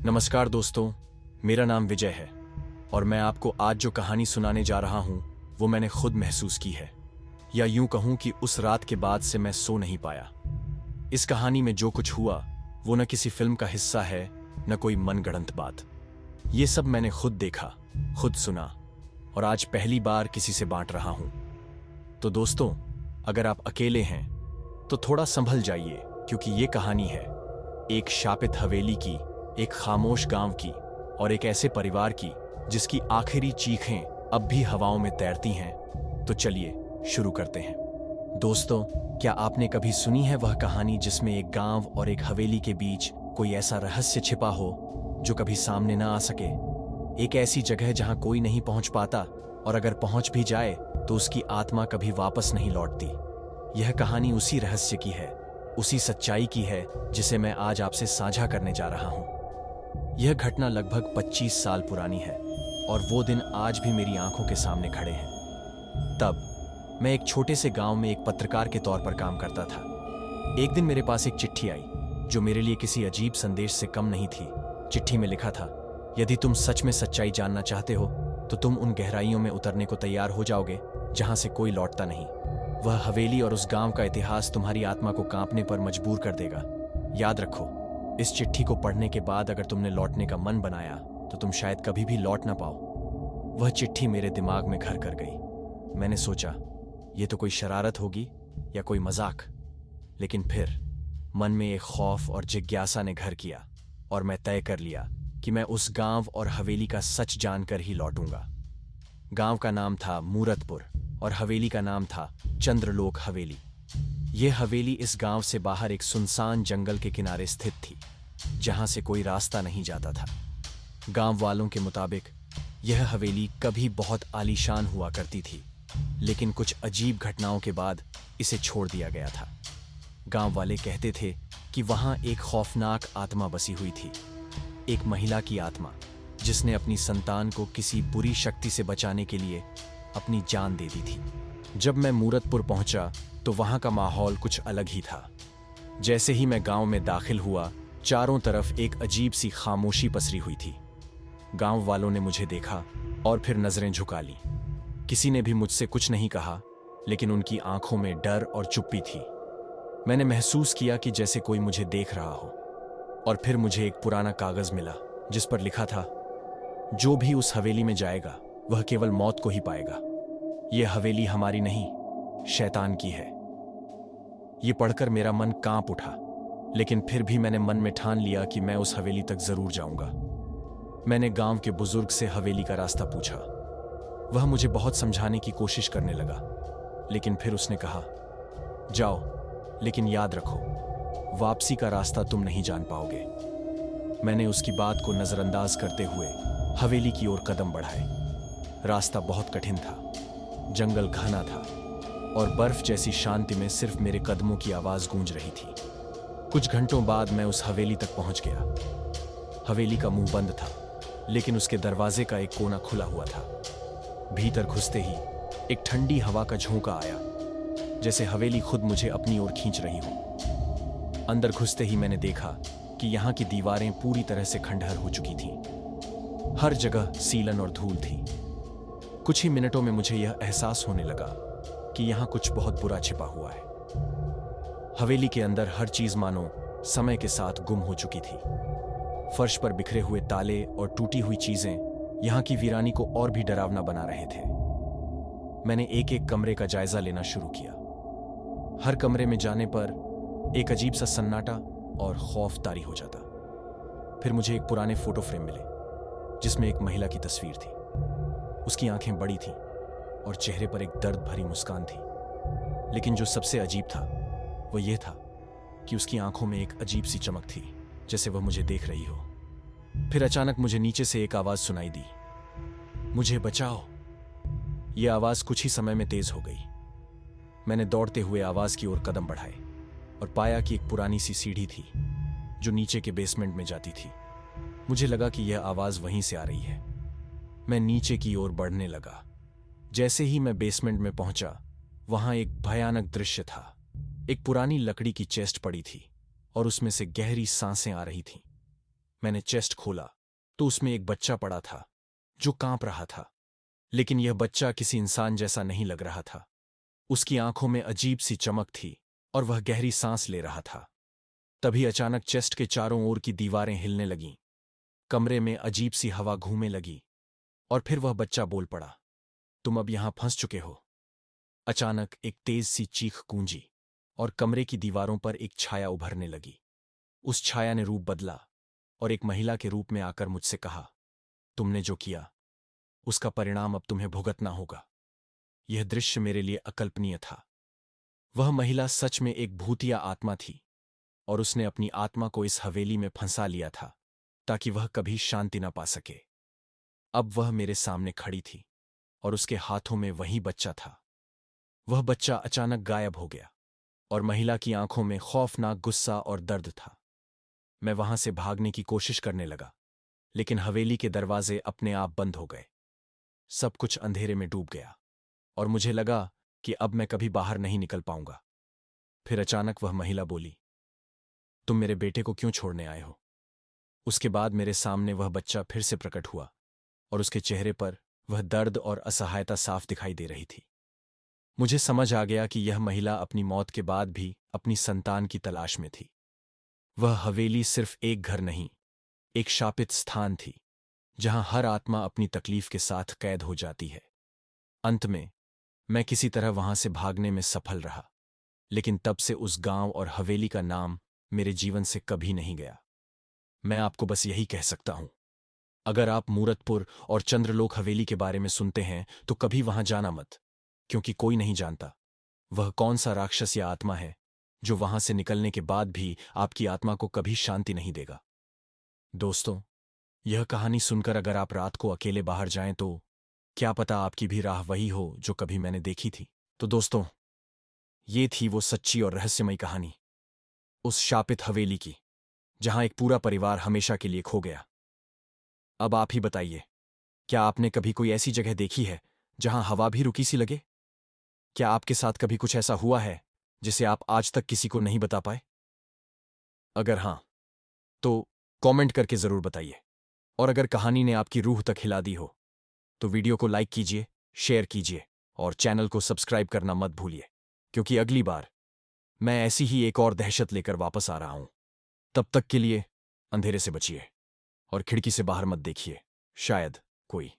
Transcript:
नमस्कार दोस्तों, मेरा नाम विजय है और मैं आपको आज जो कहानी सुनाने जा रहा हूं वो मैंने खुद महसूस की है, या यूं कहूं कि उस रात के बाद से मैं सो नहीं पाया। इस कहानी में जो कुछ हुआ वो न किसी फिल्म का हिस्सा है, न कोई मनगढ़ंत बात। ये सब मैंने खुद देखा, खुद सुना और आज पहली बार किसी से बांट रहा हूं। तो दोस्तों, अगर आप अकेले हैं तो थोड़ा संभल जाइए, क्योंकि ये कहानी है एक शापित हवेली की, एक खामोश गांव की और एक ऐसे परिवार की जिसकी आखिरी चीखें अब भी हवाओं में तैरती हैं। तो चलिए शुरू करते हैं। दोस्तों, क्या आपने कभी सुनी है वह कहानी जिसमें एक गांव और एक हवेली के बीच कोई ऐसा रहस्य छिपा हो जो कभी सामने ना आ सके? एक ऐसी जगह जहां कोई नहीं पहुंच पाता और अगर पहुंच भी जाए तो उसकी आत्मा कभी वापस नहीं लौटती। यह कहानी उसी रहस्य की है, उसी सच्चाई की है जिसे मैं आज आपसे साझा करने जा रहा हूं। यह घटना लगभग 25 साल पुरानी है और वो दिन आज भी मेरी आंखों के सामने खड़े हैं। तब मैं एक छोटे से गांव में एक पत्रकार के तौर पर काम करता था। एक दिन मेरे पास एक चिट्ठी आई जो मेरे लिए किसी अजीब संदेश से कम नहीं थी। चिट्ठी में लिखा था, यदि तुम सच में सच्चाई जानना चाहते हो तो तुम उन गहराइयों में उतरने को तैयार हो जाओगे जहां से कोई लौटता नहीं। वह हवेली और उस गांव का इतिहास तुम्हारी आत्मा को कांपने पर मजबूर कर देगा। याद रखो, इस चिट्ठी को पढ़ने के बाद अगर तुमने लौटने का मन बनाया तो तुम शायद कभी भी लौट ना पाओ। वह चिट्ठी मेरे दिमाग में घर कर गई। मैंने सोचा, ये तो कोई शरारत होगी या कोई मजाक, लेकिन फिर मन में एक खौफ और जिज्ञासा ने घर किया और मैं तय कर लिया कि मैं उस गांव और हवेली का सच जानकर ही लौटूंगा। गांव का नाम था मूरतपुर और हवेली का नाम था चंद्रलोक हवेली। यह हवेली इस गांव से बाहर एक सुनसान जंगल के किनारे स्थित थी, जहां से कोई रास्ता नहीं जाता था। गांव वालों के मुताबिक यह हवेली कभी बहुत आलीशान हुआ करती थी, लेकिन कुछ अजीब घटनाओं के बाद इसे छोड़ दिया गया था। गांव वाले कहते थे कि वहां एक खौफनाक आत्मा बसी हुई थी, एक महिला की आत्मा जिसने अपनी संतान को किसी बुरी शक्ति से बचाने के लिए अपनी जान दे दी थी। जब मैं मूरतपुर पहुंचा तो वहां का माहौल कुछ अलग ही था। जैसे ही मैं गांव में दाखिल हुआ, चारों तरफ एक अजीब सी खामोशी पसरी हुई थी। गांव वालों ने मुझे देखा और फिर नजरें झुका ली। किसी ने भी मुझसे कुछ नहीं कहा, लेकिन उनकी आंखों में डर और चुप्पी थी। मैंने महसूस किया कि जैसे कोई मुझे देख रहा हो। और फिर मुझे एक पुराना कागज मिला जिस पर लिखा था, जो भी उस हवेली में जाएगा वह केवल मौत को ही पाएगा। यह हवेली हमारी नहीं, शैतान की है। यह पढ़कर मेरा मन कांप उठा, लेकिन फिर भी मैंने मन में ठान लिया कि मैं उस हवेली तक जरूर जाऊंगा। मैंने गांव के बुजुर्ग से हवेली का रास्ता पूछा। वह मुझे बहुत समझाने की कोशिश करने लगा, लेकिन फिर उसने कहा, जाओ, लेकिन याद रखो, वापसी का रास्ता तुम नहीं जान पाओगे। मैंने उसकी बात को नजरअंदाज करते हुए हवेली की ओर कदम बढ़ाए। रास्ता बहुत कठिन था, जंगल घना था और बर्फ जैसी शांति में सिर्फ मेरे कदमों की आवाज गूंज रही थी। कुछ घंटों बाद मैं उस हवेली तक पहुंच गया। हवेली का मुंह बंद था, लेकिन उसके दरवाजे का एक कोना खुला हुआ था। भीतर घुसते ही एक ठंडी हवा का झोंका आया, जैसे हवेली खुद मुझे अपनी ओर खींच रही हो। अंदर घुसते ही मैंने देखा कि यहाँ की दीवारें पूरी तरह से खंडहर हो चुकी थीं। हर जगह सीलन और धूल थी। कुछ ही मिनटों में मुझे यह एहसास होने लगा कि यहाँ कुछ बहुत बुरा छिपा हुआ है। हवेली के अंदर हर चीज मानो समय के साथ गुम हो चुकी थी। फर्श पर बिखरे हुए ताले और टूटी हुई चीजें यहाँ की वीरानी को और भी डरावना बना रहे थे। मैंने एक एक कमरे का जायजा लेना शुरू किया। हर कमरे में जाने पर एक अजीब सा सन्नाटा और खौफ तारी हो जाता। फिर मुझे एक पुराने फोटो फ्रेम मिले जिसमें एक महिला की तस्वीर थी। उसकी आंखें बड़ी थीं और चेहरे पर एक दर्द भरी मुस्कान थी। लेकिन जो सबसे अजीब था वो ये था कि उसकी आंखों में एक अजीब सी चमक थी, जैसे वह मुझे देख रही हो। फिर अचानक मुझे नीचे से एक आवाज सुनाई दी, मुझे बचाओ। यह आवाज कुछ ही समय में तेज हो गई। मैंने दौड़ते हुए आवाज की ओर कदम बढ़ाए और पाया कि एक पुरानी सी सीढ़ी थी जो नीचे के बेसमेंट में जाती थी। मुझे लगा कि यह आवाज वहीं से आ रही है। मैं नीचे की ओर बढ़ने लगा। जैसे ही मैं बेसमेंट में पहुंचा, वहां एक भयानक दृश्य था। एक पुरानी लकड़ी की चेस्ट पड़ी थी और उसमें से गहरी सांसें आ रही थीं। मैंने चेस्ट खोला तो उसमें एक बच्चा पड़ा था जो कांप रहा था। लेकिन यह बच्चा किसी इंसान जैसा नहीं लग रहा था। उसकी आंखों में अजीब सी चमक थी और वह गहरी सांस ले रहा था। तभी अचानक चेस्ट के चारों ओर की दीवारें हिलने लगीं, कमरे में अजीब सी हवा घूमने लगी और फिर वह बच्चा बोल पड़ा, तुम अब यहां फंस चुके हो। अचानक एक तेज सी चीख गूंजी और कमरे की दीवारों पर एक छाया उभरने लगी। उस छाया ने रूप बदला और एक महिला के रूप में आकर मुझसे कहा, तुमने जो किया उसका परिणाम अब तुम्हें भुगतना होगा। यह दृश्य मेरे लिए अकल्पनीय था। वह महिला सच में एक भूतिया आत्मा थी और उसने अपनी आत्मा को इस हवेली में फंसा लिया था ताकि वह कभी शांति न पा सके। अब वह मेरे सामने खड़ी थी और उसके हाथों में वही बच्चा था। वह बच्चा अचानक गायब हो गया और महिला की आंखों में खौफनाक गुस्सा और दर्द था। मैं वहां से भागने की कोशिश करने लगा, लेकिन हवेली के दरवाजे अपने आप बंद हो गए। सब कुछ अंधेरे में डूब गया और मुझे लगा कि अब मैं कभी बाहर नहीं निकल पाऊंगा। फिर अचानक वह महिला बोली, तुम मेरे बेटे को क्यों छोड़ने आए हो? उसके बाद मेरे सामने वह बच्चा फिर से प्रकट हुआ और उसके चेहरे पर वह दर्द और असहायता साफ दिखाई दे रही थी। मुझे समझ आ गया कि यह महिला अपनी मौत के बाद भी अपनी संतान की तलाश में थी। वह हवेली सिर्फ एक घर नहीं, एक शापित स्थान थी जहां हर आत्मा अपनी तकलीफ के साथ कैद हो जाती है। अंत में मैं किसी तरह वहां से भागने में सफल रहा, लेकिन तब से उस गांव और हवेली का नाम मेरे जीवन से कभी नहीं गया। मैं आपको बस यही कह सकता हूं, अगर आप मूरतपुर और चंद्रलोक हवेली के बारे में सुनते हैं तो कभी वहां जाना मत, क्योंकि कोई नहीं जानता वह कौन सा राक्षस या आत्मा है जो वहां से निकलने के बाद भी आपकी आत्मा को कभी शांति नहीं देगा। दोस्तों, यह कहानी सुनकर अगर आप रात को अकेले बाहर जाएं तो क्या पता आपकी भी राह वही हो जो कभी मैंने देखी थी। तो दोस्तों, ये थी वो सच्ची और रहस्यमयी कहानी उस शापित हवेली की जहां एक पूरा परिवार हमेशा के लिए खो गया। अब आप ही बताइए, क्या आपने कभी कोई ऐसी जगह देखी है जहां हवा भी रुकी सी लगे? क्या आपके साथ कभी कुछ ऐसा हुआ है जिसे आप आज तक किसी को नहीं बता पाए? अगर हां, तो कमेंट करके जरूर बताइए। और अगर कहानी ने आपकी रूह तक हिला दी हो तो वीडियो को लाइक कीजिए, शेयर कीजिए और चैनल को सब्सक्राइब करना मत भूलिए, क्योंकि अगली बार मैं ऐसी ही एक और दहशत लेकर वापस आ रहा हूं। तब तक के लिए अंधेरे से बचिए और खिड़की से बाहर मत देखिए, शायद कोई